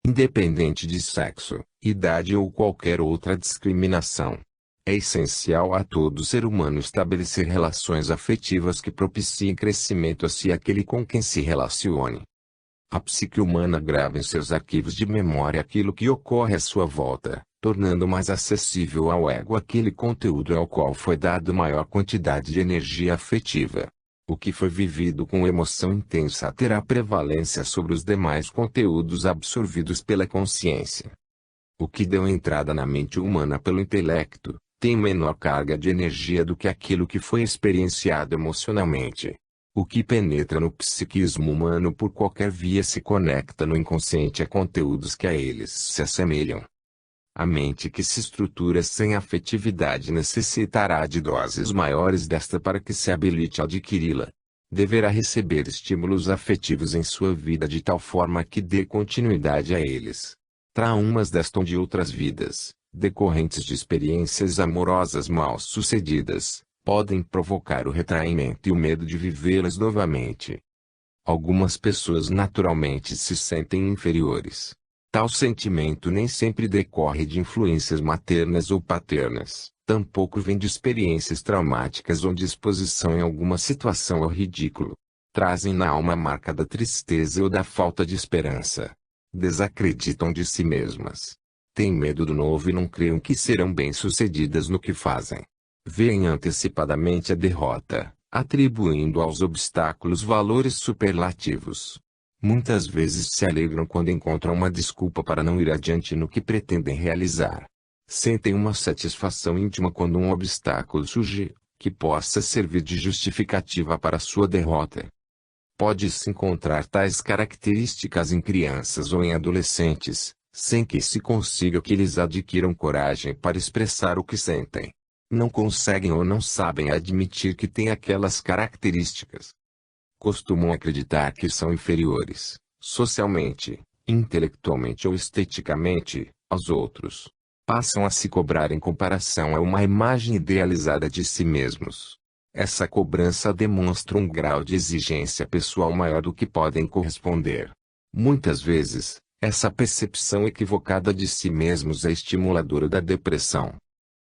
independente de sexo, idade ou qualquer outra discriminação. É essencial a todo ser humano estabelecer relações afetivas que propiciem crescimento a si e aquele com quem se relacione. A psique humana grava em seus arquivos de memória aquilo que ocorre à sua volta, tornando mais acessível ao ego aquele conteúdo ao qual foi dado maior quantidade de energia afetiva. O que foi vivido com emoção intensa terá prevalência sobre os demais conteúdos absorvidos pela consciência. O que deu entrada na mente humana pelo intelecto, tem menor carga de energia do que aquilo que foi experienciado emocionalmente. O que penetra no psiquismo humano por qualquer via se conecta no inconsciente a conteúdos que a eles se assemelham. A mente que se estrutura sem afetividade necessitará de doses maiores desta para que se habilite a adquiri-la. Deverá receber estímulos afetivos em sua vida de tal forma que dê continuidade a eles. Traumas desta ou de outras vidas, decorrentes de experiências amorosas mal-sucedidas, podem provocar o retraimento e o medo de vivê-las novamente. Algumas pessoas naturalmente se sentem inferiores. Tal sentimento nem sempre decorre de influências maternas ou paternas, tampouco vem de experiências traumáticas ou de exposição em alguma situação ao ridículo. Trazem na alma a marca da tristeza ou da falta de esperança. Desacreditam de si mesmas. Têm medo do novo e não creem que serão bem-sucedidas no que fazem. Veem antecipadamente a derrota, atribuindo aos obstáculos valores superlativos. Muitas vezes se alegram quando encontram uma desculpa para não ir adiante no que pretendem realizar. Sentem uma satisfação íntima quando um obstáculo surge, que possa servir de justificativa para sua derrota. Pode-se encontrar tais características em crianças ou em adolescentes, sem que se consiga que eles adquiram coragem para expressar o que sentem. Não conseguem ou não sabem admitir que têm aquelas características. Costumam acreditar que são inferiores, socialmente, intelectualmente ou esteticamente, aos outros. Passam a se cobrar em comparação a uma imagem idealizada de si mesmos. Essa cobrança demonstra um grau de exigência pessoal maior do que podem corresponder. Muitas vezes, essa percepção equivocada de si mesmos é estimuladora da depressão.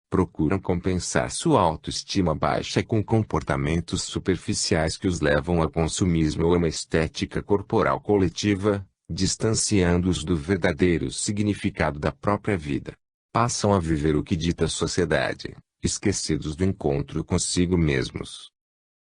Procuram compensar sua autoestima baixa com comportamentos superficiais que os levam a consumismo ou a uma estética corporal coletiva, distanciando-os do verdadeiro significado da própria vida. Passam a viver o que dita a sociedade, esquecidos do encontro consigo mesmos.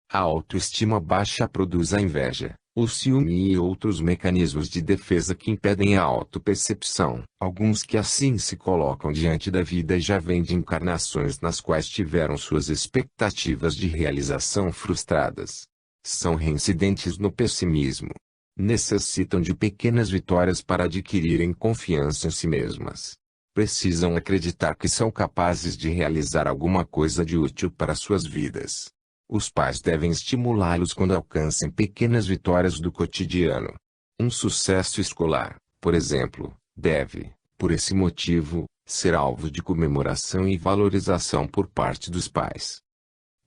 A autoestima baixa produz a inveja, o ciúme e outros mecanismos de defesa que impedem a autopercepção. Alguns que assim se colocam diante da vida já vêm de encarnações nas quais tiveram suas expectativas de realização frustradas. São reincidentes no pessimismo. Necessitam de pequenas vitórias para adquirirem confiança em si mesmas. Precisam acreditar que são capazes de realizar alguma coisa de útil para suas vidas. Os pais devem estimulá-los quando alcancem pequenas vitórias do cotidiano. Um sucesso escolar, por exemplo, deve, por esse motivo, ser alvo de comemoração e valorização por parte dos pais.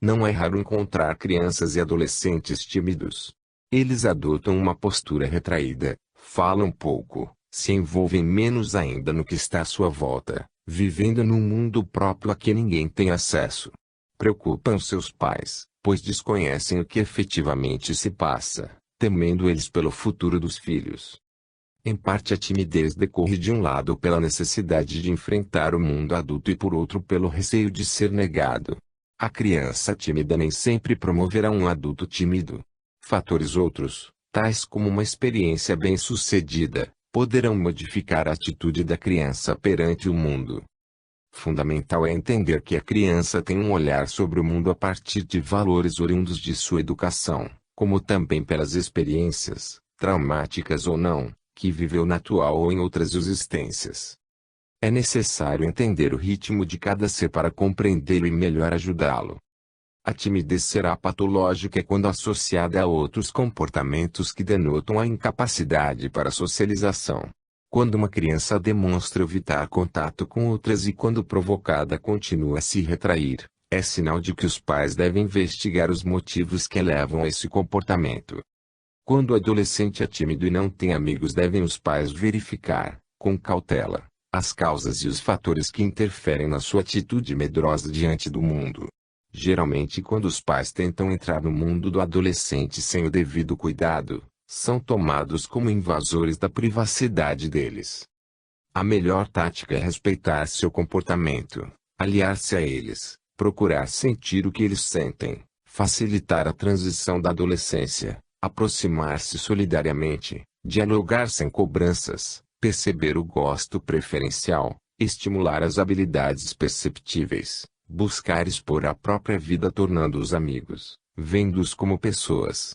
Não é raro encontrar crianças e adolescentes tímidos. Eles adotam uma postura retraída, falam pouco, se envolvem menos ainda no que está à sua volta, vivendo num mundo próprio a que ninguém tem acesso. Preocupam seus pais, pois desconhecem o que efetivamente se passa, temendo eles pelo futuro dos filhos. Em parte a timidez decorre de um lado pela necessidade de enfrentar o mundo adulto e por outro pelo receio de ser negado. A criança tímida nem sempre promoverá um adulto tímido. Fatores outros, tais como uma experiência bem-sucedida, poderão modificar a atitude da criança perante o mundo. Fundamental é entender que a criança tem um olhar sobre o mundo a partir de valores oriundos de sua educação, como também pelas experiências, traumáticas ou não, que viveu na atual ou em outras existências. É necessário entender o ritmo de cada ser para compreendê-lo e melhor ajudá-lo. A timidez será patológica quando associada a outros comportamentos que denotam a incapacidade para a socialização. Quando uma criança demonstra evitar contato com outras e quando provocada continua a se retrair, é sinal de que os pais devem investigar os motivos que levam a esse comportamento. Quando o adolescente é tímido e não tem amigos, devem os pais verificar, com cautela, as causas e os fatores que interferem na sua atitude medrosa diante do mundo. Geralmente, quando os pais tentam entrar no mundo do adolescente sem o devido cuidado, são tomados como invasores da privacidade deles. A melhor tática é respeitar seu comportamento, aliar-se a eles, procurar sentir o que eles sentem, facilitar a transição da adolescência, aproximar-se solidariamente, dialogar sem cobranças, perceber o gosto preferencial, estimular as habilidades perceptíveis, buscar expor a própria vida tornando-os amigos, vendo-os como pessoas.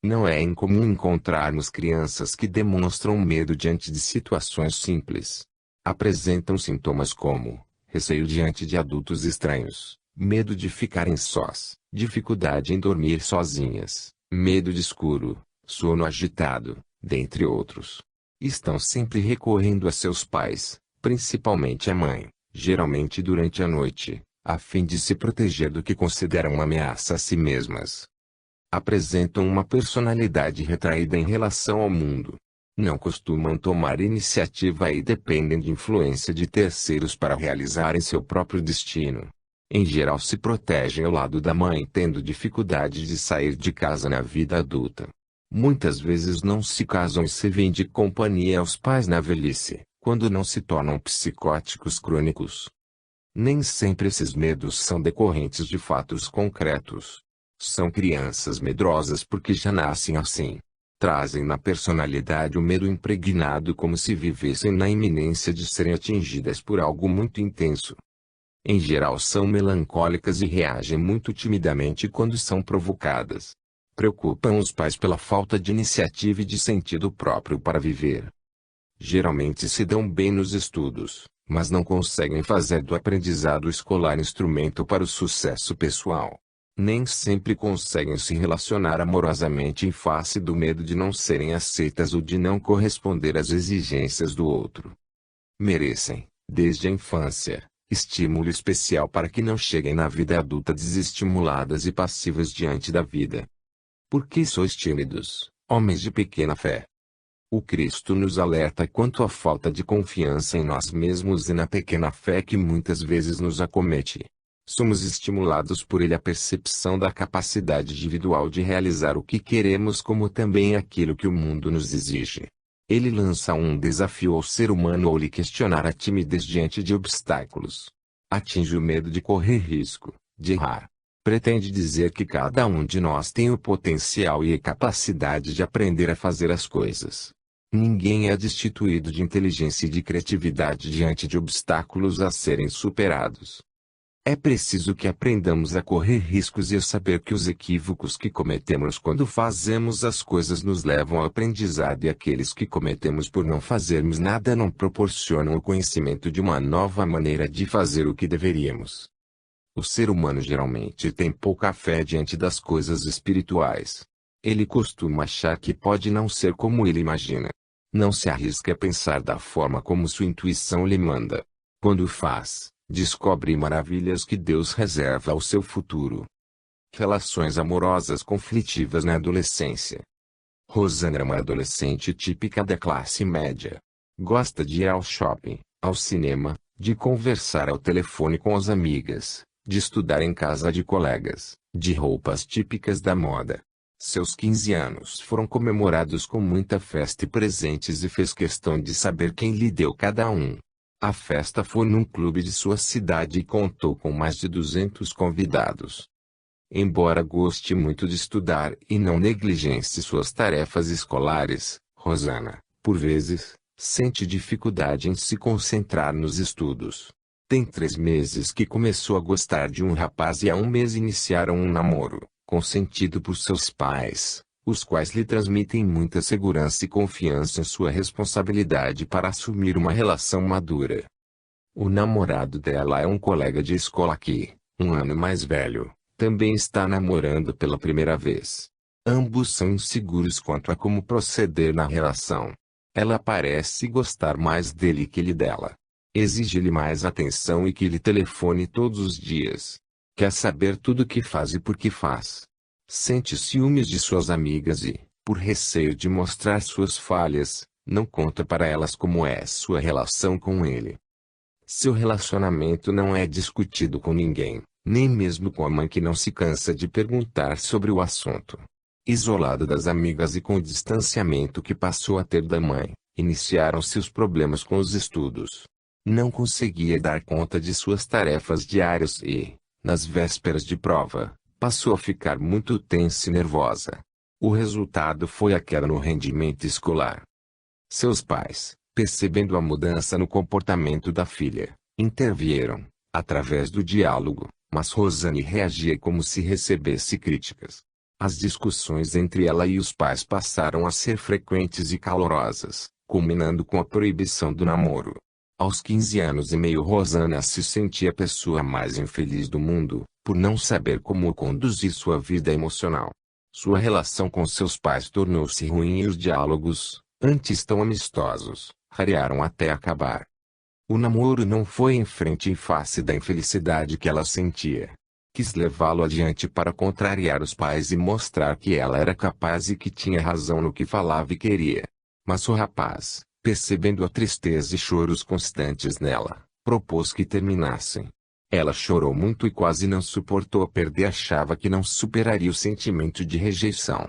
Não é incomum encontrarmos crianças que demonstram medo diante de situações simples. Apresentam sintomas como receio diante de adultos estranhos, medo de ficarem sós, dificuldade em dormir sozinhas, medo de escuro, sono agitado, dentre outros. Estão sempre recorrendo a seus pais, principalmente a mãe, geralmente durante a noite, a fim de se proteger do que consideram uma ameaça a si mesmas. Apresentam uma personalidade retraída em relação ao mundo. Não costumam tomar iniciativa e dependem de influência de terceiros para realizarem seu próprio destino. Em geral se protegem ao lado da mãe tendo dificuldade de sair de casa na vida adulta. Muitas vezes não se casam e servem de companhia aos pais na velhice, quando não se tornam psicóticos crônicos. Nem sempre esses medos são decorrentes de fatos concretos. São crianças medrosas porque já nascem assim. Trazem na personalidade o medo impregnado como se vivessem na iminência de serem atingidas por algo muito intenso. Em geral são melancólicas e reagem muito timidamente quando são provocadas. Preocupam os pais pela falta de iniciativa e de sentido próprio para viver. Geralmente se dão bem nos estudos, mas não conseguem fazer do aprendizado escolar instrumento para o sucesso pessoal. Nem sempre conseguem se relacionar amorosamente em face do medo de não serem aceitas ou de não corresponder às exigências do outro. Merecem, desde a infância, estímulo especial para que não cheguem na vida adulta desestimuladas e passivas diante da vida. Por que sois tímidos, homens de pequena fé? O Cristo nos alerta quanto à falta de confiança em nós mesmos e na pequena fé que muitas vezes nos acomete. Somos estimulados por ele a percepção da capacidade individual de realizar o que queremos como também aquilo que o mundo nos exige. Ele lança um desafio ao ser humano ao lhe questionar a timidez diante de obstáculos. Atinge o medo de correr risco, de errar. Pretende dizer que cada um de nós tem o potencial e a capacidade de aprender a fazer as coisas. Ninguém é destituído de inteligência e de criatividade diante de obstáculos a serem superados. É preciso que aprendamos a correr riscos e a saber que os equívocos que cometemos quando fazemos as coisas nos levam ao aprendizado e aqueles que cometemos por não fazermos nada não proporcionam o conhecimento de uma nova maneira de fazer o que deveríamos. O ser humano geralmente tem pouca fé diante das coisas espirituais. Ele costuma achar que pode não ser como ele imagina. Não se arrisca a pensar da forma como sua intuição lhe manda. Quando o faz, descobre maravilhas que Deus reserva ao seu futuro. Relações amorosas conflitivas na adolescência. Rosana era uma adolescente típica da classe média. Gosta de ir ao shopping, ao cinema, de conversar ao telefone com as amigas, de estudar em casa de colegas, de roupas típicas da moda. Seus 15 anos foram comemorados com muita festa e presentes e fez questão de saber quem lhe deu cada um. A festa foi num clube de sua cidade e contou com mais de 200 convidados. Embora goste muito de estudar e não negligencie suas tarefas escolares, Rosana, por vezes, sente dificuldade em se concentrar nos estudos. Tem 3 meses que começou a gostar de um rapaz e há 1 mês iniciaram um namoro, consentido por seus pais, os quais lhe transmitem muita segurança e confiança em sua responsabilidade para assumir uma relação madura. O namorado dela é um colega de escola que, 1 ano mais velho, também está namorando pela primeira vez. Ambos são inseguros quanto a como proceder na relação. Ela parece gostar mais dele que ele dela. Exige-lhe mais atenção e que lhe telefone todos os dias. Quer saber tudo o que faz e por que faz. Sente ciúmes de suas amigas e, por receio de mostrar suas falhas, Não conta para elas como é sua relação com ele. Seu relacionamento não é discutido com ninguém, nem mesmo com a mãe que não se cansa de perguntar sobre o assunto. Isolado das amigas e com o distanciamento que passou a ter da mãe, iniciaram-se os problemas com os estudos. Não conseguia dar conta de suas tarefas diárias e, nas vésperas de prova, passou a ficar muito tensa e nervosa. O resultado foi a queda no rendimento escolar. Seus pais, percebendo a mudança no comportamento da filha, intervieram, através do diálogo, mas Rosane reagia como se recebesse críticas. As discussões entre ela e os pais passaram a ser frequentes e calorosas, culminando com a proibição do namoro. Aos 15 anos e meio Rosana se sentia a pessoa mais infeliz do mundo, por não saber como conduzir sua vida emocional. Sua relação com seus pais tornou-se ruim e os diálogos, antes tão amistosos, rarearam até acabar. O namoro não foi em frente em face da infelicidade que ela sentia. Quis levá-lo adiante para contrariar os pais e mostrar que ela era capaz e que tinha razão no que falava e queria. Mas o rapaz, percebendo a tristeza e choros constantes nela, propôs que terminassem. Ela chorou muito e quase não suportou perder. Achava que não superaria o sentimento de rejeição.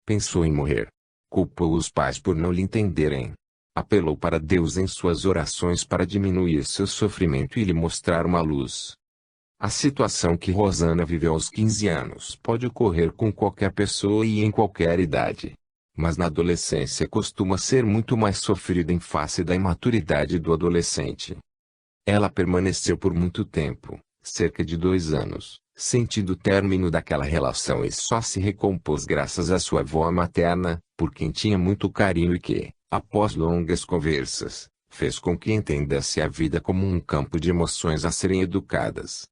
Pensou em morrer. Culpou os pais por não lhe entenderem. Apelou para Deus em suas orações para diminuir seu sofrimento e lhe mostrar uma luz. A situação que Rosana viveu aos 15 anos pode ocorrer com qualquer pessoa e em qualquer idade. Mas na adolescência costuma ser muito mais sofrida em face da imaturidade do adolescente. Ela permaneceu por muito tempo, cerca de 2 anos, sentindo o término daquela relação e só se recompôs graças à sua avó materna, por quem tinha muito carinho e que, após longas conversas, fez com que entendesse a vida como um campo de emoções a serem educadas.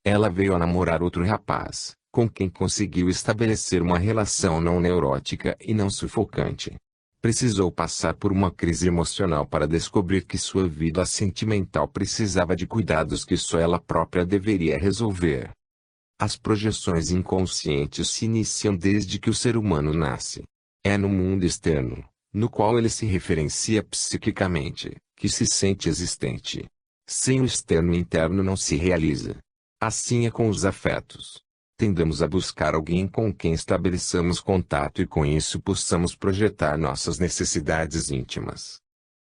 Ela veio a namorar outro rapaz, com quem conseguiu estabelecer uma relação não neurótica e não sufocante. Precisou passar por uma crise emocional para descobrir que sua vida sentimental precisava de cuidados que só ela própria deveria resolver. As projeções inconscientes se iniciam desde que o ser humano nasce. É no mundo externo, no qual ele se referencia psiquicamente, que se sente existente. Sem o externo interno não se realiza. Assim é com os afetos. Tendemos a buscar alguém com quem estabeleçamos contato e com isso possamos projetar nossas necessidades íntimas.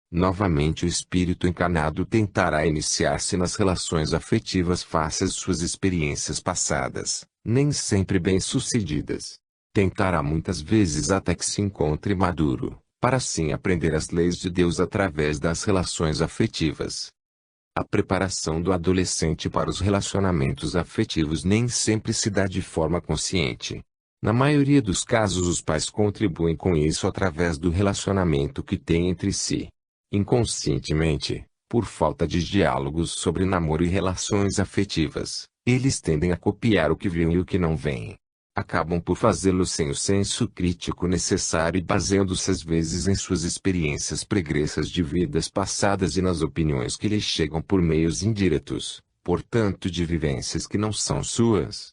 Novamente o espírito encarnado tentará iniciar-se nas relações afetivas face às suas experiências passadas, nem sempre bem-sucedidas. Tentará muitas vezes até que se encontre maduro, para assim aprender as leis de Deus através das relações afetivas. A preparação do adolescente para os relacionamentos afetivos nem sempre se dá de forma consciente. Na maioria dos casos os pais contribuem com isso através do relacionamento que têm entre si. Inconscientemente, por falta de diálogos sobre namoro e relações afetivas, eles tendem a copiar o que viram e o que não veem. Acabam por fazê-lo sem o senso crítico necessário e baseando-se às vezes em suas experiências pregressas de vidas passadas e nas opiniões que lhes chegam por meios indiretos, portanto de vivências que não são suas.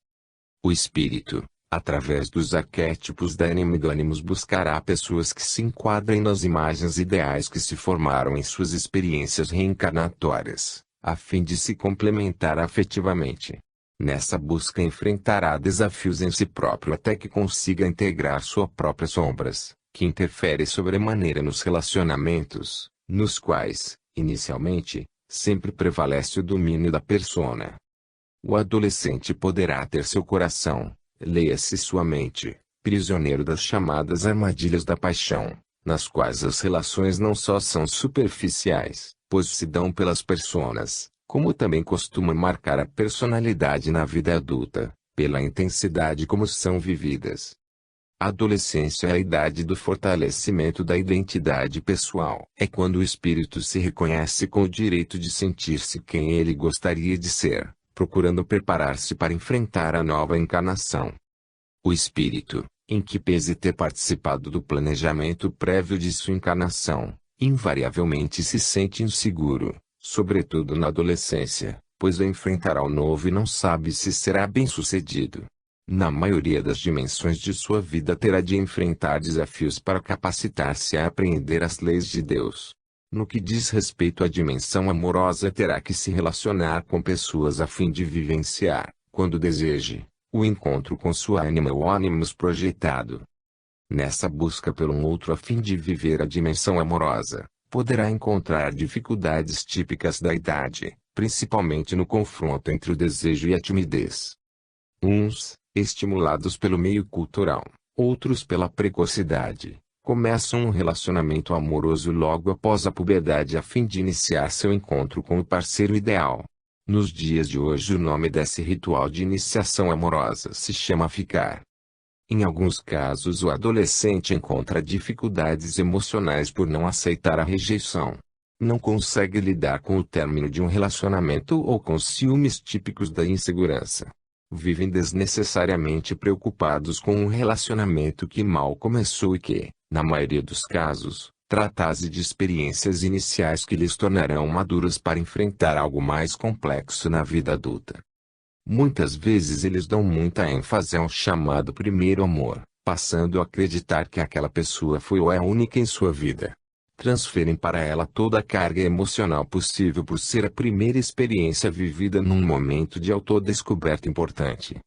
O espírito, através dos arquétipos da ânima e do ânimos buscará pessoas que se enquadrem nas imagens ideais que se formaram em suas experiências reencarnatórias, a fim de se complementar afetivamente. Nessa busca enfrentará desafios em si próprio até que consiga integrar suas próprias sombras, que interferem sobremaneira nos relacionamentos, nos quais, inicialmente, sempre prevalece o domínio da persona. O adolescente poderá ter seu coração, leia-se sua mente, prisioneiro das chamadas armadilhas da paixão, nas quais as relações não só são superficiais, pois se dão pelas personas, como também costuma marcar a personalidade na vida adulta, pela intensidade como são vividas. A adolescência é a idade do fortalecimento da identidade pessoal. É quando o espírito se reconhece com o direito de sentir-se quem ele gostaria de ser, procurando preparar-se para enfrentar a nova encarnação. O espírito, em que pese ter participado do planejamento prévio de sua encarnação, invariavelmente se sente inseguro, sobretudo na adolescência, pois enfrentará o novo e não sabe se será bem-sucedido. Na maioria das dimensões de sua vida terá de enfrentar desafios para capacitar-se a apreender as leis de Deus. No que diz respeito à dimensão amorosa, terá que se relacionar com pessoas a fim de vivenciar, quando deseje, o encontro com sua ânima ou ânimos projetado. Nessa busca pelo outro a fim de viver a dimensão amorosa, poderá encontrar dificuldades típicas da idade, principalmente no confronto entre o desejo e a timidez. Uns, estimulados pelo meio cultural, outros pela precocidade, começam um relacionamento amoroso logo após a puberdade a fim de iniciar seu encontro com o parceiro ideal. Nos dias de hoje o nome desse ritual de iniciação amorosa se chama ficar. Em alguns casos o adolescente encontra dificuldades emocionais por não aceitar a rejeição. Não consegue lidar com o término de um relacionamento ou com os ciúmes típicos da insegurança. Vivem desnecessariamente preocupados com um relacionamento que mal começou e que, na maioria dos casos, trata-se de experiências iniciais que lhes tornarão maduros para enfrentar algo mais complexo na vida adulta. Muitas vezes eles dão muita ênfase ao chamado primeiro amor, passando a acreditar que aquela pessoa foi ou é única em sua vida. Transferem para ela toda a carga emocional possível por ser a primeira experiência vivida num momento de autodescoberta importante.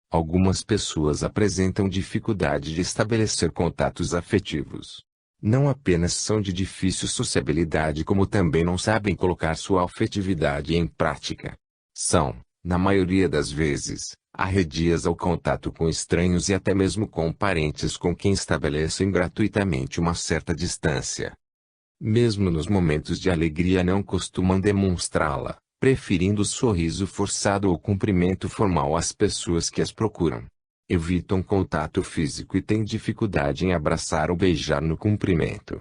Algumas pessoas apresentam dificuldade de estabelecer contatos afetivos. Não apenas são de difícil sociabilidade, como também não sabem colocar sua afetividade em prática. São, na maioria das vezes, arredias ao contato com estranhos e até mesmo com parentes com quem estabelecem gratuitamente uma certa distância. Mesmo nos momentos de alegria não costumam demonstrá-la, preferindo o sorriso forçado ou cumprimento formal às pessoas que as procuram. Evitam contato físico e têm dificuldade em abraçar ou beijar no cumprimento.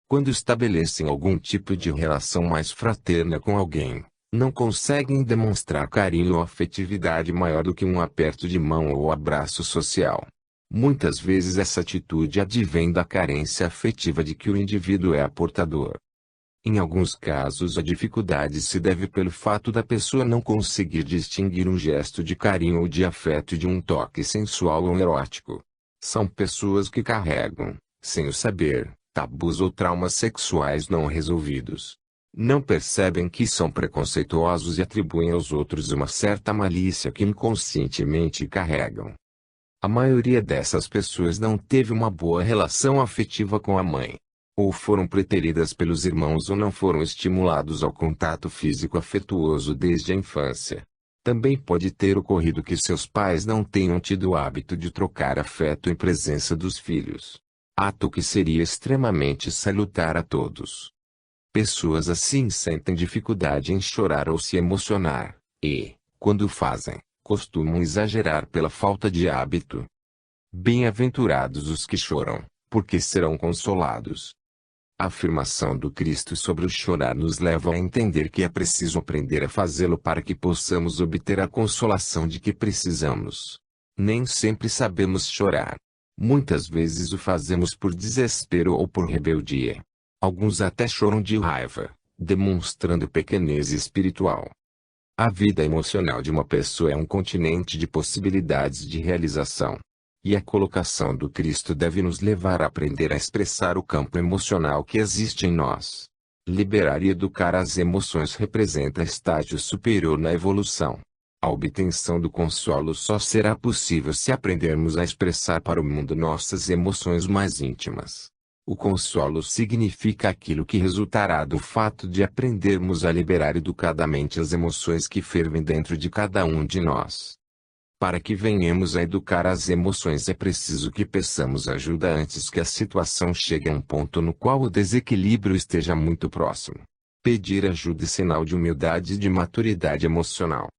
Quando estabelecem algum tipo de relação mais fraterna com alguém, não conseguem demonstrar carinho ou afetividade maior do que um aperto de mão ou abraço social. Muitas vezes essa atitude advém da carência afetiva de que o indivíduo é portador. Em alguns casos a dificuldade se deve pelo fato da pessoa não conseguir distinguir um gesto de carinho ou de afeto de um toque sensual ou erótico. São pessoas que carregam, sem o saber, tabus ou traumas sexuais não resolvidos. Não percebem que são preconceituosos e atribuem aos outros uma certa malícia que inconscientemente carregam. A maioria dessas pessoas não teve uma boa relação afetiva com a mãe. Ou foram preteridas pelos irmãos ou não foram estimulados ao contato físico afetuoso desde a infância. Também pode ter ocorrido que seus pais não tenham tido o hábito de trocar afeto em presença dos filhos. Ato que seria extremamente salutar a todos. Pessoas assim sentem dificuldade em chorar ou se emocionar, e, quando o fazem, costumam exagerar pela falta de hábito. Bem-aventurados os que choram, porque serão consolados. A afirmação do Cristo sobre o chorar nos leva a entender que é preciso aprender a fazê-lo para que possamos obter a consolação de que precisamos. Nem sempre sabemos chorar. Muitas vezes o fazemos por desespero ou por rebeldia. Alguns até choram de raiva, demonstrando pequenez espiritual. A vida emocional de uma pessoa é um continente de possibilidades de realização. E a colocação do Cristo deve nos levar a aprender a expressar o campo emocional que existe em nós. Liberar e educar as emoções representa estágio superior na evolução. A obtenção do consolo só será possível se aprendermos a expressar para o mundo nossas emoções mais íntimas. O consolo significa aquilo que resultará do fato de aprendermos a liberar educadamente as emoções que fervem dentro de cada um de nós. Para que venhamos a educar as emoções é preciso que peçamos ajuda antes que a situação chegue a um ponto no qual o desequilíbrio esteja muito próximo. Pedir ajuda é sinal de humildade e de maturidade emocional.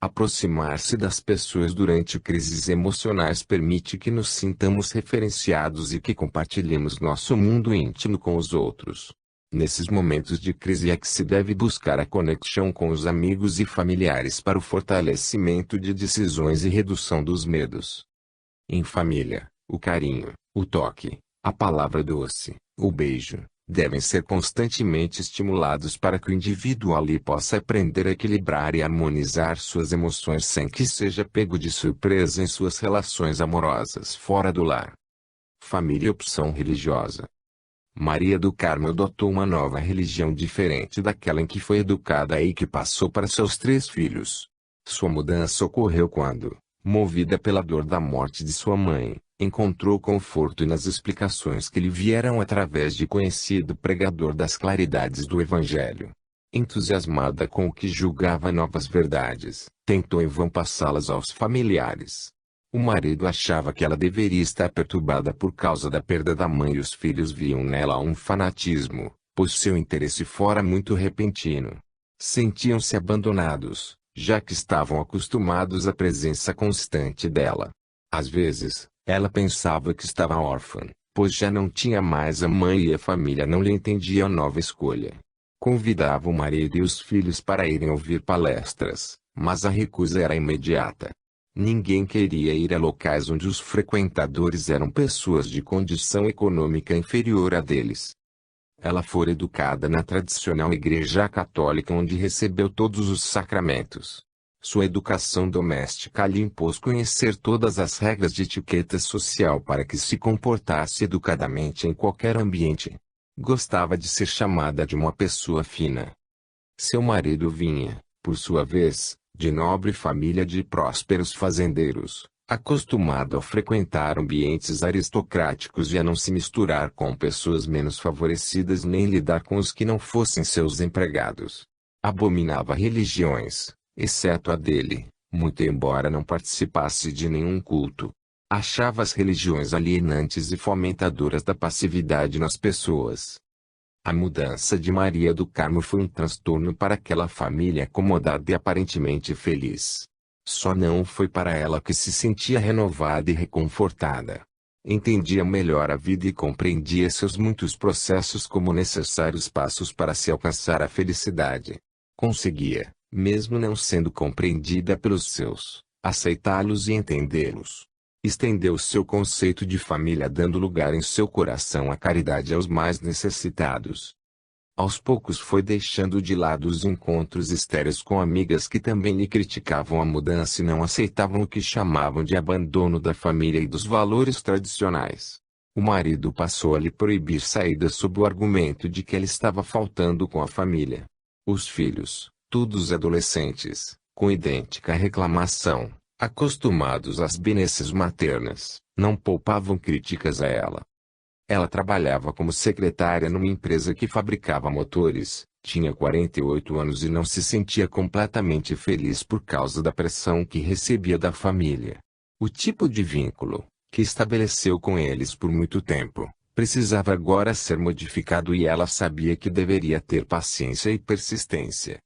Aproximar-se das pessoas durante crises emocionais permite que nos sintamos referenciados e que compartilhemos nosso mundo íntimo com os outros. Nesses momentos de crise é que se deve buscar a conexão com os amigos e familiares para o fortalecimento de decisões e redução dos medos. Em família, o carinho, o toque, a palavra doce, o beijo, devem ser constantemente estimulados para que o indivíduo ali possa aprender a equilibrar e harmonizar suas emoções sem que seja pego de surpresa em suas relações amorosas fora do lar. Família e opção religiosa. Maria do Carmo adotou uma nova religião diferente daquela em que foi educada e que passou para seus 3 filhos. Sua mudança ocorreu quando, movida pela dor da morte de sua mãe, encontrou conforto nas explicações que lhe vieram através de conhecido pregador das claridades do Evangelho. Entusiasmada com o que julgava novas verdades, tentou em vão passá-las aos familiares. O marido achava que ela deveria estar perturbada por causa da perda da mãe e os filhos viam nela um fanatismo, pois seu interesse fora muito repentino. Sentiam-se abandonados, já que estavam acostumados à presença constante dela. Às vezes, ela pensava que estava órfã, pois já não tinha mais a mãe e a família não lhe entendia a nova escolha. Convidava o marido e os filhos para irem ouvir palestras, mas a recusa era imediata. Ninguém queria ir a locais onde os frequentadores eram pessoas de condição econômica inferior à deles. Ela fora educada na tradicional igreja católica onde recebeu todos os sacramentos. Sua educação doméstica lhe impôs conhecer todas as regras de etiqueta social para que se comportasse educadamente em qualquer ambiente. Gostava de ser chamada de uma pessoa fina. Seu marido vinha, por sua vez, de nobre família de prósperos fazendeiros, acostumado a frequentar ambientes aristocráticos e a não se misturar com pessoas menos favorecidas nem lidar com os que não fossem seus empregados. Abominava religiões, exceto a dele, muito embora não participasse de nenhum culto. Achava as religiões alienantes e fomentadoras da passividade nas pessoas. A mudança de Maria do Carmo foi um transtorno para aquela família acomodada e aparentemente feliz. Só não foi para ela que se sentia renovada e reconfortada. Entendia melhor a vida e compreendia seus muitos processos como necessários passos para se alcançar a felicidade. Conseguia, mesmo não sendo compreendida pelos seus, aceitá-los e entendê-los. Estendeu seu conceito de família dando lugar em seu coração à caridade aos mais necessitados. Aos poucos foi deixando de lado os encontros estéreis com amigas que também lhe criticavam a mudança e não aceitavam o que chamavam de abandono da família e dos valores tradicionais. O marido passou a lhe proibir saídas sob o argumento de que ela estava faltando com a família. Os filhos, todos adolescentes, com idêntica reclamação, acostumados às benesses maternas, não poupavam críticas a ela. Ela trabalhava como secretária numa empresa que fabricava motores, tinha 48 anos e não se sentia completamente feliz por causa da pressão que recebia da família. O tipo de vínculo, que estabeleceu com eles por muito tempo, precisava agora ser modificado e ela sabia que deveria ter paciência e persistência.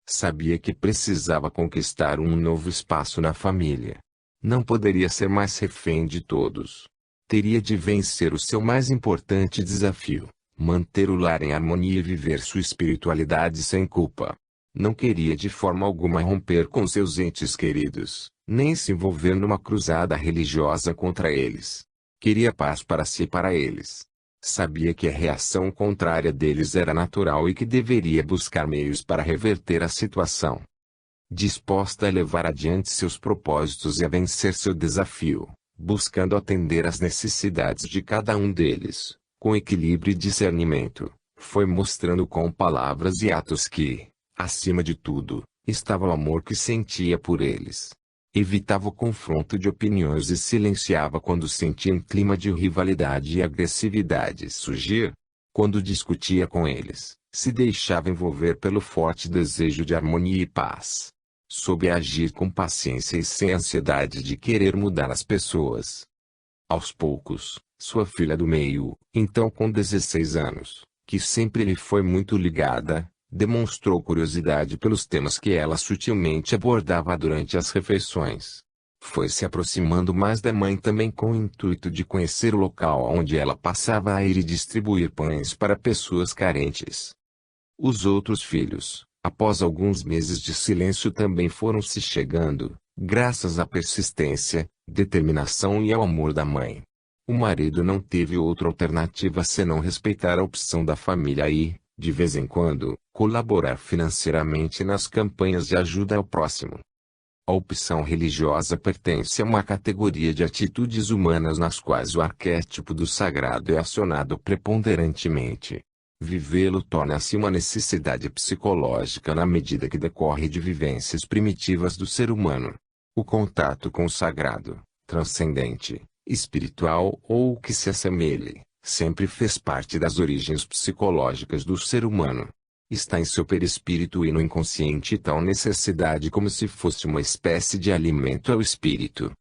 Sabia que precisava conquistar um novo espaço na família. Não poderia ser mais refém de todos. Teria de vencer o seu mais importante desafio, manter o lar em harmonia e viver sua espiritualidade sem culpa. Não queria de forma alguma romper com seus entes queridos, nem se envolver numa cruzada religiosa contra eles. Queria paz para si e para eles. Sabia que a reação contrária deles era natural e que deveria buscar meios para reverter a situação. Disposta a levar adiante seus propósitos e a vencer seu desafio, buscando atender às necessidades de cada um deles, com equilíbrio e discernimento, foi mostrando com palavras e atos que, acima de tudo, estava o amor que sentia por eles. Evitava o confronto de opiniões e silenciava quando sentia um clima de rivalidade e agressividade surgir. Quando discutia com eles, se deixava envolver pelo forte desejo de harmonia e paz. Soube agir com paciência e sem ansiedade de querer mudar as pessoas. Aos poucos, sua filha do meio, então com 16 anos, que sempre lhe foi muito ligada, demonstrou curiosidade pelos temas que ela sutilmente abordava durante as refeições. Foi se aproximando mais da mãe também com o intuito de conhecer o local onde ela passava a ir e distribuir pães para pessoas carentes. Os outros filhos, após alguns meses de silêncio, também foram se chegando, graças à persistência, determinação e ao amor da mãe. O marido não teve outra alternativa senão respeitar a opção da família e, de vez em quando, colaborar financeiramente nas campanhas de ajuda ao próximo. A opção religiosa pertence a uma categoria de atitudes humanas nas quais o arquétipo do sagrado é acionado preponderantemente. Vivê-lo torna-se uma necessidade psicológica na medida que decorre de vivências primitivas do ser humano. O contato com o sagrado, transcendente, espiritual ou o que se assemelhe, sempre fez parte das origens psicológicas do ser humano. Está em seu perispírito e no inconsciente tal necessidade como se fosse uma espécie de alimento ao espírito.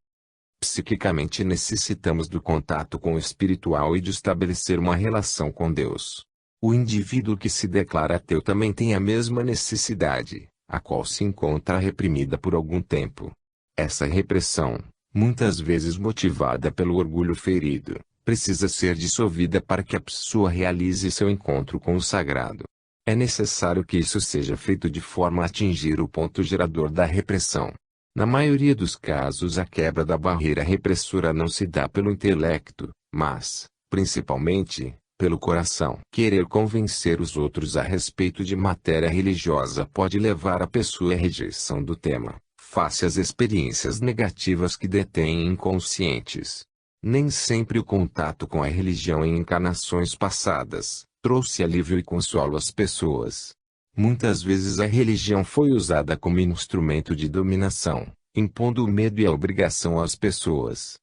Psiquicamente necessitamos do contato com o espiritual e de estabelecer uma relação com Deus. O indivíduo que se declara ateu também tem a mesma necessidade, a qual se encontra reprimida por algum tempo. Essa repressão, muitas vezes motivada pelo orgulho ferido, precisa ser dissolvida para que a pessoa realize seu encontro com o sagrado. É necessário que isso seja feito de forma a atingir o ponto gerador da repressão. Na maioria dos casos a quebra da barreira repressora não se dá pelo intelecto, mas, principalmente, pelo coração. Querer convencer os outros a respeito de matéria religiosa pode levar a pessoa à rejeição do tema, face às experiências negativas que detém inconscientes. Nem sempre o contato com a religião em encarnações passadas trouxe alívio e consolo às pessoas. Muitas vezes a religião foi usada como instrumento de dominação, impondo o medo e a obrigação às pessoas.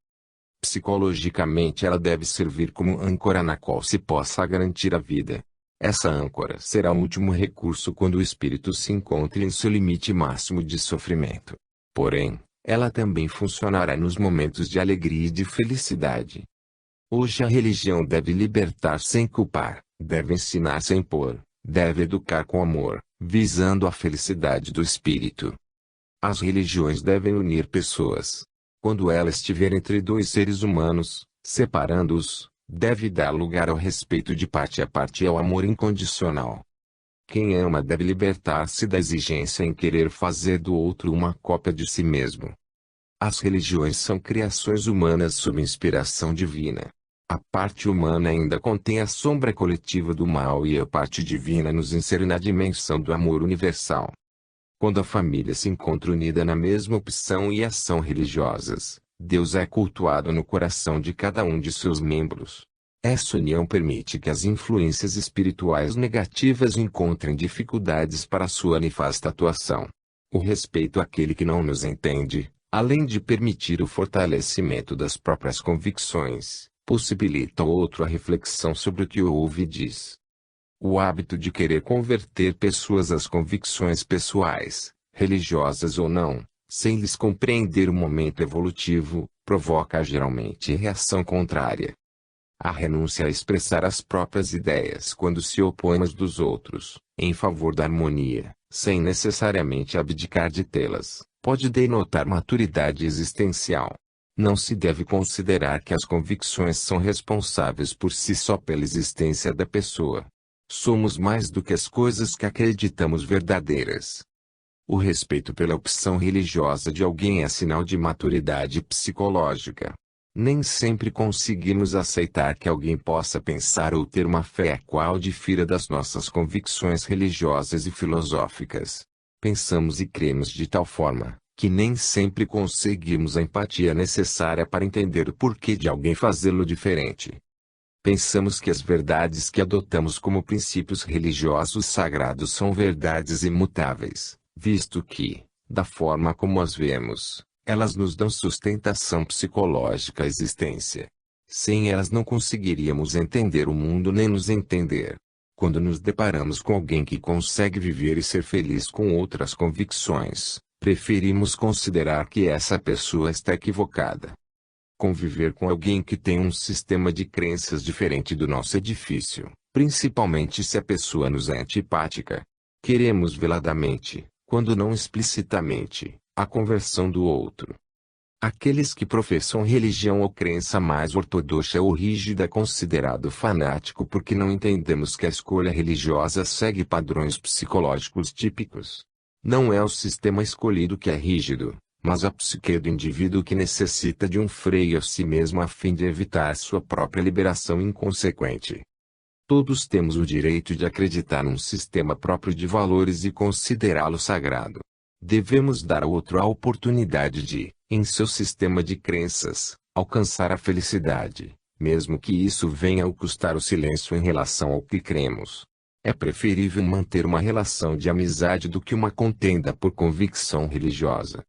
Psicologicamente ela deve servir como âncora na qual se possa garantir a vida. Essa âncora será o último recurso quando o espírito se encontre em seu limite máximo de sofrimento. Porém, ela também funcionará nos momentos de alegria e de felicidade. Hoje a religião deve libertar sem culpar, deve ensinar sem impor, deve educar com amor, visando a felicidade do espírito. As religiões devem unir pessoas. Quando ela estiver entre dois seres humanos, separando-os, deve dar lugar ao respeito de parte a parte e ao amor incondicional. Quem ama deve libertar-se da exigência em querer fazer do outro uma cópia de si mesmo. As religiões são criações humanas sob inspiração divina. A parte humana ainda contém a sombra coletiva do mal e a parte divina nos insere na dimensão do amor universal. Quando a família se encontra unida na mesma opção e ação religiosas, Deus é cultuado no coração de cada um de seus membros. Essa união permite que as influências espirituais negativas encontrem dificuldades para sua nefasta atuação. O respeito àquele que não nos entende, além de permitir o fortalecimento das próprias convicções, possibilita ao outro a reflexão sobre o que ouve e diz. O hábito de querer converter pessoas às convicções pessoais, religiosas ou não, sem lhes compreender o momento evolutivo, provoca geralmente reação contrária. A renúncia a expressar as próprias ideias quando se opõe às dos outros, em favor da harmonia, sem necessariamente abdicar de tê-las, pode denotar maturidade existencial. Não se deve considerar que as convicções são responsáveis por si só pela existência da pessoa. Somos mais do que as coisas que acreditamos verdadeiras. O respeito pela opção religiosa de alguém é sinal de maturidade psicológica. Nem sempre conseguimos aceitar que alguém possa pensar ou ter uma fé a qual difira das nossas convicções religiosas e filosóficas. Pensamos e cremos de tal forma que nem sempre conseguimos a empatia necessária para entender o porquê de alguém fazê-lo diferente. Pensamos que as verdades que adotamos como princípios religiosos sagrados são verdades imutáveis, visto que, da forma como as vemos, elas nos dão sustentação psicológica à existência. Sem elas não conseguiríamos entender o mundo nem nos entender. Quando nos deparamos com alguém que consegue viver e ser feliz com outras convicções, preferimos considerar que essa pessoa está equivocada. Conviver com alguém que tem um sistema de crenças diferente do nosso é difícil, principalmente se a pessoa nos é antipática. Queremos veladamente, quando não explicitamente, a conversão do outro. Aqueles que professam religião ou crença mais ortodoxa ou rígida é considerado fanático porque não entendemos que a escolha religiosa segue padrões psicológicos típicos. Não é o sistema escolhido que é rígido, mas a psique do indivíduo que necessita de um freio a si mesmo a fim de evitar sua própria liberação inconsequente. Todos temos o direito de acreditar num sistema próprio de valores e considerá-lo sagrado. Devemos dar ao outro a oportunidade de, em seu sistema de crenças, alcançar a felicidade, mesmo que isso venha a custar o silêncio em relação ao que cremos. É preferível manter uma relação de amizade do que uma contenda por convicção religiosa.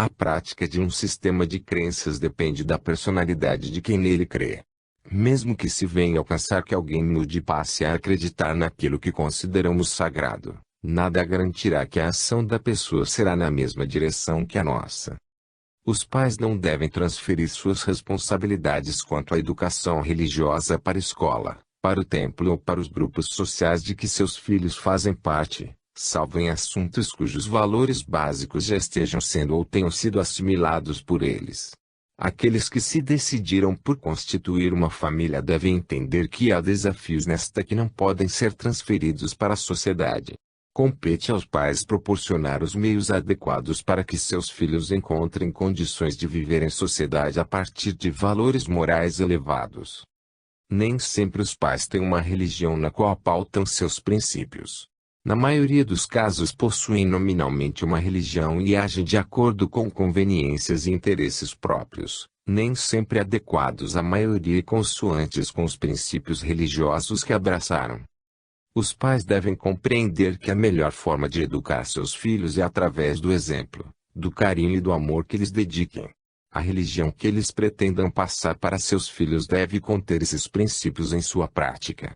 A prática de um sistema de crenças depende da personalidade de quem nele crê. Mesmo que se venha a alcançar que alguém mude e passe a acreditar naquilo que consideramos sagrado, nada garantirá que a ação da pessoa será na mesma direção que a nossa. Os pais não devem transferir suas responsabilidades quanto à educação religiosa para a escola, para o templo ou para os grupos sociais de que seus filhos fazem parte, salvo em assuntos cujos valores básicos já estejam sendo ou tenham sido assimilados por eles. Aqueles que se decidiram por constituir uma família devem entender que há desafios nesta que não podem ser transferidos para a sociedade. Compete aos pais proporcionar os meios adequados para que seus filhos encontrem condições de viver em sociedade a partir de valores morais elevados. Nem sempre os pais têm uma religião na qual pautam seus princípios. Na maioria dos casos possuem nominalmente uma religião e agem de acordo com conveniências e interesses próprios, nem sempre adequados à maioria e consoantes com os princípios religiosos que abraçaram. Os pais devem compreender que a melhor forma de educar seus filhos é através do exemplo, do carinho e do amor que lhes dediquem. A religião que eles pretendam passar para seus filhos deve conter esses princípios em sua prática.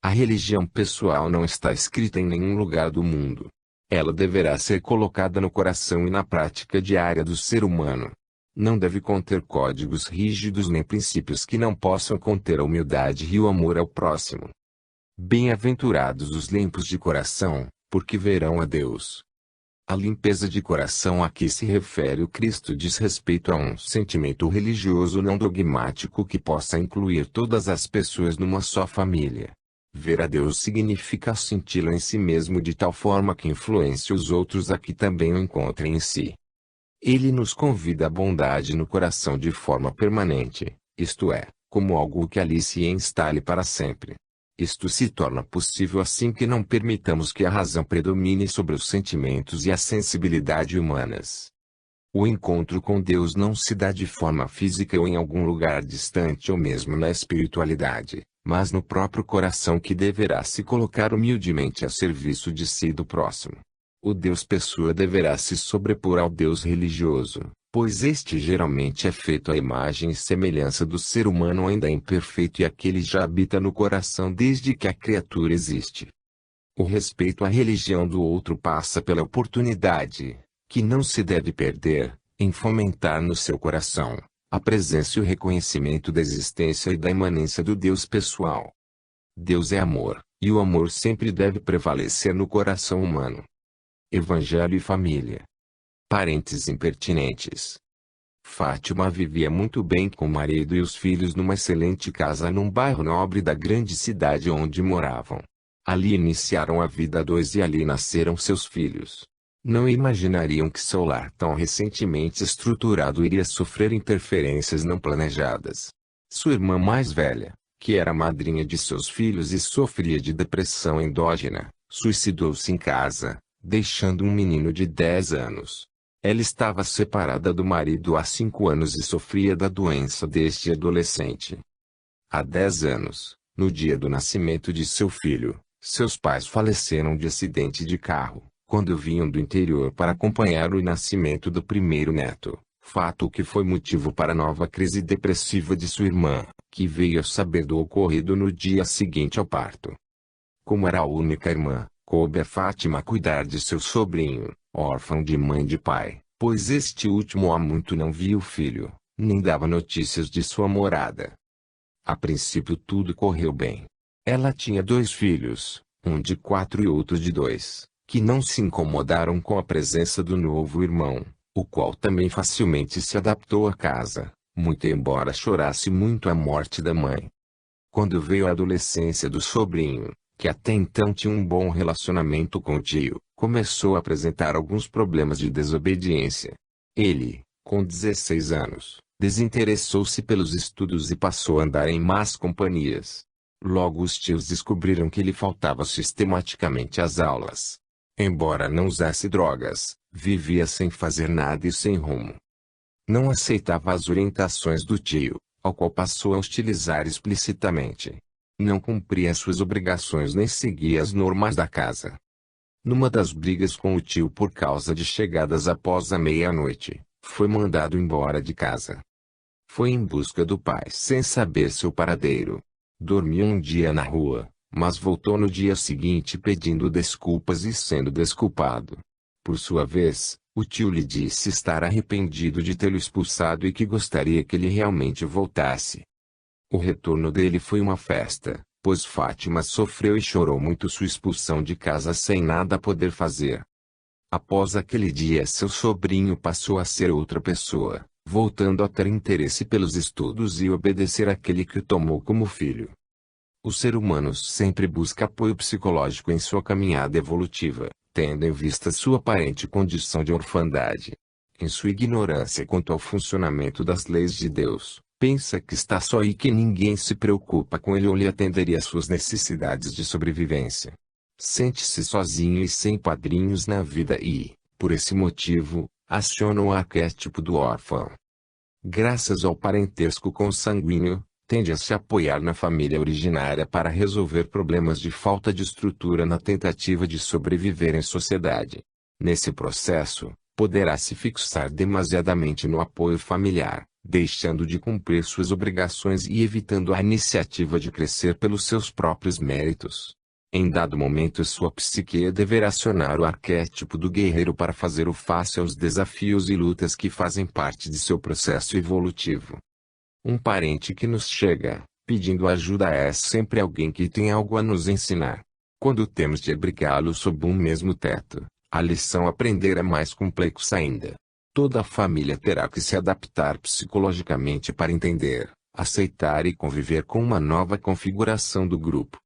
A religião pessoal não está escrita em nenhum lugar do mundo. Ela deverá ser colocada no coração e na prática diária do ser humano. Não deve conter códigos rígidos nem princípios que não possam conter a humildade e o amor ao próximo. Bem-aventurados os limpos de coração, porque verão a Deus. A limpeza de coração a que se refere o Cristo diz respeito a um sentimento religioso não dogmático que possa incluir todas as pessoas numa só família. Ver a Deus significa senti-lo em si mesmo de tal forma que influencie os outros a que também o encontrem em si. Ele nos convida à bondade no coração de forma permanente, isto é, como algo que ali se instale para sempre. Isto se torna possível assim que não permitamos que a razão predomine sobre os sentimentos e a sensibilidade humanas. O encontro com Deus não se dá de forma física ou em algum lugar distante ou mesmo na espiritualidade, mas no próprio coração que deverá se colocar humildemente a serviço de si e do próximo. O Deus pessoa deverá se sobrepor ao Deus religioso, pois este geralmente é feito à imagem e semelhança do ser humano ainda imperfeito e aquele já habita no coração desde que a criatura existe. O respeito à religião do outro passa pela oportunidade, que não se deve perder, em fomentar no seu coração a presença e o reconhecimento da existência e da imanência do Deus pessoal. Deus é amor, e o amor sempre deve prevalecer no coração humano. Evangelho e família. Parentes impertinentes. Fátima vivia muito bem com o marido e os filhos numa excelente casa num bairro nobre da grande cidade onde moravam. Ali iniciaram a vida a dois e ali nasceram seus filhos. Não imaginariam que seu lar tão recentemente estruturado iria sofrer interferências não planejadas. Sua irmã mais velha, que era madrinha de seus filhos e sofria de depressão endógena, suicidou-se em casa, deixando um menino de 10 anos. Ela estava separada do marido há 5 anos e sofria da doença desde adolescente. Há 10 anos, no dia do nascimento de seu filho, seus pais faleceram de acidente de carro, quando vinham do interior para acompanhar o nascimento do primeiro neto, fato que foi motivo para a nova crise depressiva de sua irmã, que veio a saber do ocorrido no dia seguinte ao parto. Como era a única irmã, coube a Fátima cuidar de seu sobrinho, órfão de mãe e de pai, pois este último há muito não via o filho, nem dava notícias de sua morada. A princípio tudo correu bem. Ela tinha 2 filhos, um de 4 e outro de 2, que não se incomodaram com a presença do novo irmão, o qual também facilmente se adaptou à casa, muito embora chorasse muito a morte da mãe. Quando veio a adolescência do sobrinho, que até então tinha um bom relacionamento com o tio, começou a apresentar alguns problemas de desobediência. Ele, com 16 anos, desinteressou-se pelos estudos e passou a andar em más companhias. Logo os tios descobriram que ele faltava sistematicamente às aulas. Embora não usasse drogas, vivia sem fazer nada e sem rumo. Não aceitava as orientações do tio, ao qual passou a hostilizar explicitamente. Não cumpria suas obrigações nem seguia as normas da casa. Numa das brigas com o tio por causa de chegadas após a meia-noite, foi mandado embora de casa. Foi em busca do pai sem saber seu paradeiro. Dormiu um dia na rua, mas voltou no dia seguinte pedindo desculpas e sendo desculpado. Por sua vez, o tio lhe disse estar arrependido de tê-lo expulsado e que gostaria que ele realmente voltasse. O retorno dele foi uma festa, pois Fátima sofreu e chorou muito sua expulsão de casa sem nada poder fazer. Após aquele dia seu sobrinho passou a ser outra pessoa, voltando a ter interesse pelos estudos e obedecer àquele que o tomou como filho. O ser humano sempre busca apoio psicológico em sua caminhada evolutiva, tendo em vista sua aparente condição de orfandade. Em sua ignorância quanto ao funcionamento das leis de Deus, pensa que está só e que ninguém se preocupa com ele ou lhe atenderia às suas necessidades de sobrevivência. Sente-se sozinho e sem padrinhos na vida e, por esse motivo, aciona o arquétipo do órfão. Graças ao parentesco consanguíneo, tende a se apoiar na família originária para resolver problemas de falta de estrutura na tentativa de sobreviver em sociedade. Nesse processo, poderá se fixar demasiadamente no apoio familiar, deixando de cumprir suas obrigações e evitando a iniciativa de crescer pelos seus próprios méritos. Em dado momento sua psique deverá acionar o arquétipo do guerreiro para fazer o face aos desafios e lutas que fazem parte de seu processo evolutivo. Um parente que nos chega, pedindo ajuda é sempre alguém que tem algo a nos ensinar. Quando temos de abrigá-lo sob um mesmo teto, a lição a aprender é mais complexa ainda. Toda a família terá que se adaptar psicologicamente para entender, aceitar e conviver com uma nova configuração do grupo.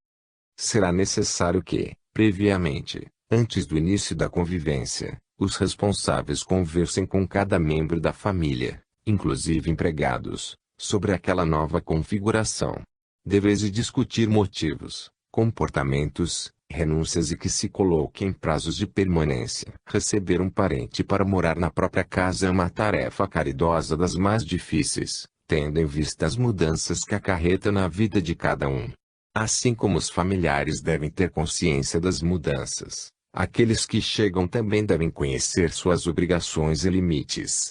Será necessário que, previamente, antes do início da convivência, os responsáveis conversem com cada membro da família, inclusive empregados, sobre aquela nova configuração. Deveis discutir motivos, comportamentos, renúncias e que se coloquem prazos de permanência. Receber um parente para morar na própria casa é uma tarefa caridosa das mais difíceis, tendo em vista as mudanças que acarreta na vida de cada um. Assim como os familiares devem ter consciência das mudanças, aqueles que chegam também devem conhecer suas obrigações e limites.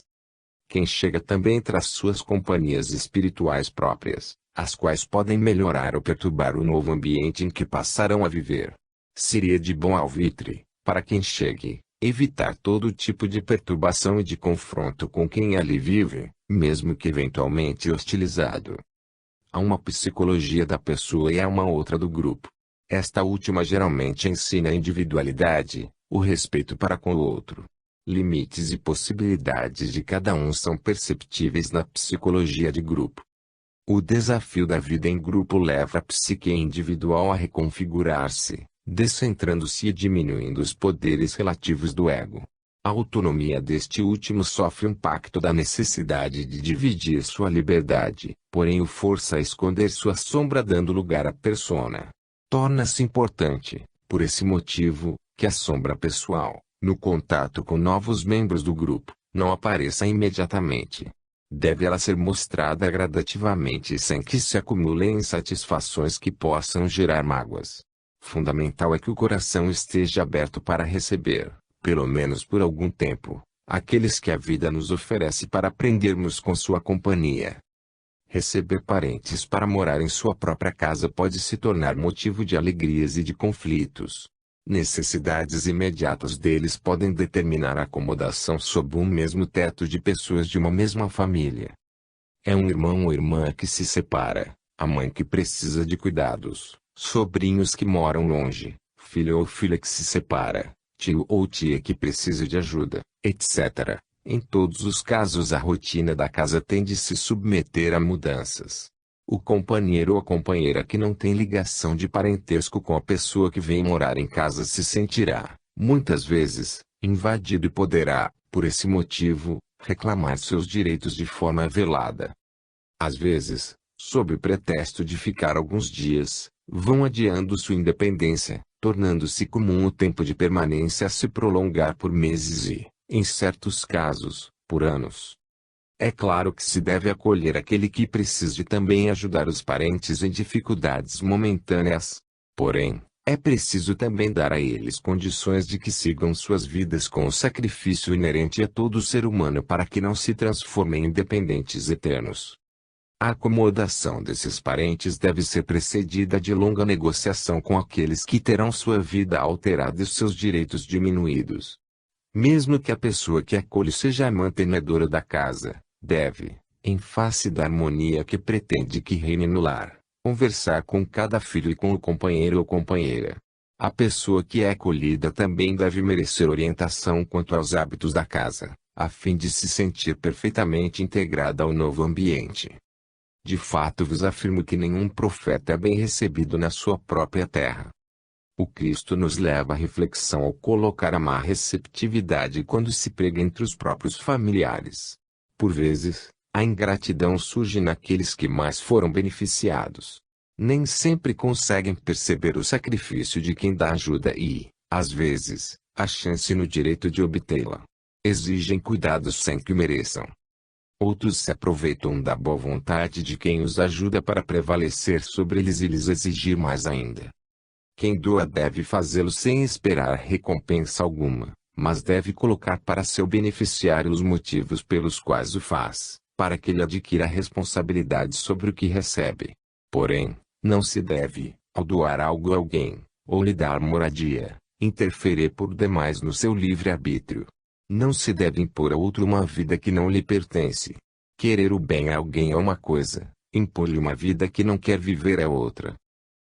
Quem chega também traz suas companhias espirituais próprias, as quais podem melhorar ou perturbar o novo ambiente em que passarão a viver. Seria de bom alvitre, para quem chegue, evitar todo tipo de perturbação e de confronto com quem ali vive, mesmo que eventualmente hostilizado. Há uma psicologia da pessoa e há uma outra do grupo. Esta última geralmente ensina a individualidade, o respeito para com o outro. Limites e possibilidades de cada um são perceptíveis na psicologia de grupo. O desafio da vida em grupo leva a psique individual a reconfigurar-se, descentrando-se e diminuindo os poderes relativos do ego. A autonomia deste último sofre um impacto da necessidade de dividir sua liberdade, porém o força a esconder sua sombra dando lugar à persona. Torna-se importante, por esse motivo, que a sombra pessoal, no contato com novos membros do grupo, não apareça imediatamente. Deve ela ser mostrada gradativamente sem que se acumulem insatisfações que possam gerar mágoas. Fundamental é que o coração esteja aberto para receber, pelo menos por algum tempo, aqueles que a vida nos oferece para aprendermos com sua companhia. Receber parentes para morar em sua própria casa pode se tornar motivo de alegrias e de conflitos. Necessidades imediatas deles podem determinar a acomodação sob um mesmo teto de pessoas de uma mesma família. É um irmão ou irmã que se separa, a mãe que precisa de cuidados, sobrinhos que moram longe, filho ou filha que se separa, tio ou tia que precisa de ajuda, etc. Em todos os casos a rotina da casa tende a se submeter a mudanças. O companheiro ou a companheira que não tem ligação de parentesco com a pessoa que vem morar em casa se sentirá, muitas vezes, invadido e poderá, por esse motivo, reclamar seus direitos de forma velada. Às vezes, sob o pretexto de ficar alguns dias, vão adiando sua independência, tornando-se comum o tempo de permanência a se prolongar por meses e, em certos casos, por anos. É claro que se deve acolher aquele que precise também ajudar os parentes em dificuldades momentâneas. Porém, é preciso também dar a eles condições de que sigam suas vidas com o sacrifício inerente a todo ser humano para que não se transformem em dependentes eternos. A acomodação desses parentes deve ser precedida de longa negociação com aqueles que terão sua vida alterada e seus direitos diminuídos. Mesmo que a pessoa que acolhe seja a mantenedora da casa, deve, em face da harmonia que pretende que reine no lar, conversar com cada filho e com o companheiro ou companheira. A pessoa que é acolhida também deve merecer orientação quanto aos hábitos da casa, a fim de se sentir perfeitamente integrada ao novo ambiente. De fato vos afirmo que nenhum profeta é bem recebido na sua própria terra. O Cristo nos leva à reflexão ao colocar a má receptividade quando se prega entre os próprios familiares. Por vezes, a ingratidão surge naqueles que mais foram beneficiados. Nem sempre conseguem perceber o sacrifício de quem dá ajuda e, às vezes, a chance no direito de obtê-la. Exigem cuidados sem que mereçam. Outros se aproveitam da boa vontade de quem os ajuda para prevalecer sobre eles e lhes exigir mais ainda. Quem doa deve fazê-lo sem esperar recompensa alguma, mas deve colocar para seu beneficiário os motivos pelos quais o faz, para que ele adquira responsabilidade sobre o que recebe. Porém, não se deve, ao doar algo a alguém, ou lhe dar moradia, interferir por demais no seu livre-arbítrio. Não se deve impor a outro uma vida que não lhe pertence. Querer o bem a alguém é uma coisa, impor-lhe uma vida que não quer viver é outra.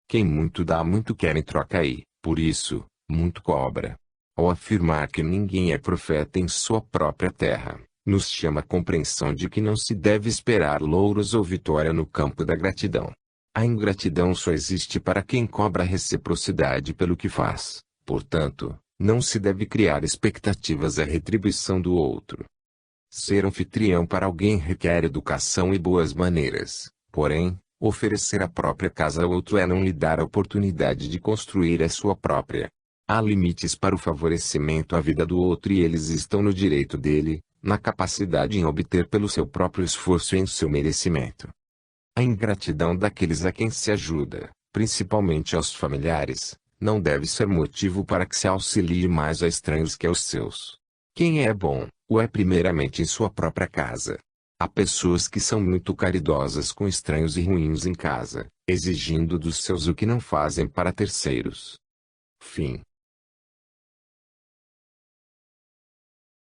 Quem muito dá muito quer em troca e, por isso, muito cobra. Ao afirmar que ninguém é profeta em sua própria terra, nos chama a compreensão de que não se deve esperar louros ou vitória no campo da gratidão. A ingratidão só existe para quem cobra reciprocidade pelo que faz, portanto, não se deve criar expectativas à retribuição do outro. Ser anfitrião para alguém requer educação e boas maneiras, porém, oferecer a própria casa a outro é não lhe dar a oportunidade de construir a sua própria. Há limites para o favorecimento à vida do outro e eles estão no direito dele, na capacidade em obter pelo seu próprio esforço e em seu merecimento. A ingratidão daqueles a quem se ajuda, principalmente aos familiares, não deve ser motivo para que se auxilie mais a estranhos que aos seus. Quem é bom, o é primeiramente em sua própria casa. Há pessoas que são muito caridosas com estranhos e ruins em casa, exigindo dos seus o que não fazem para terceiros. Fim.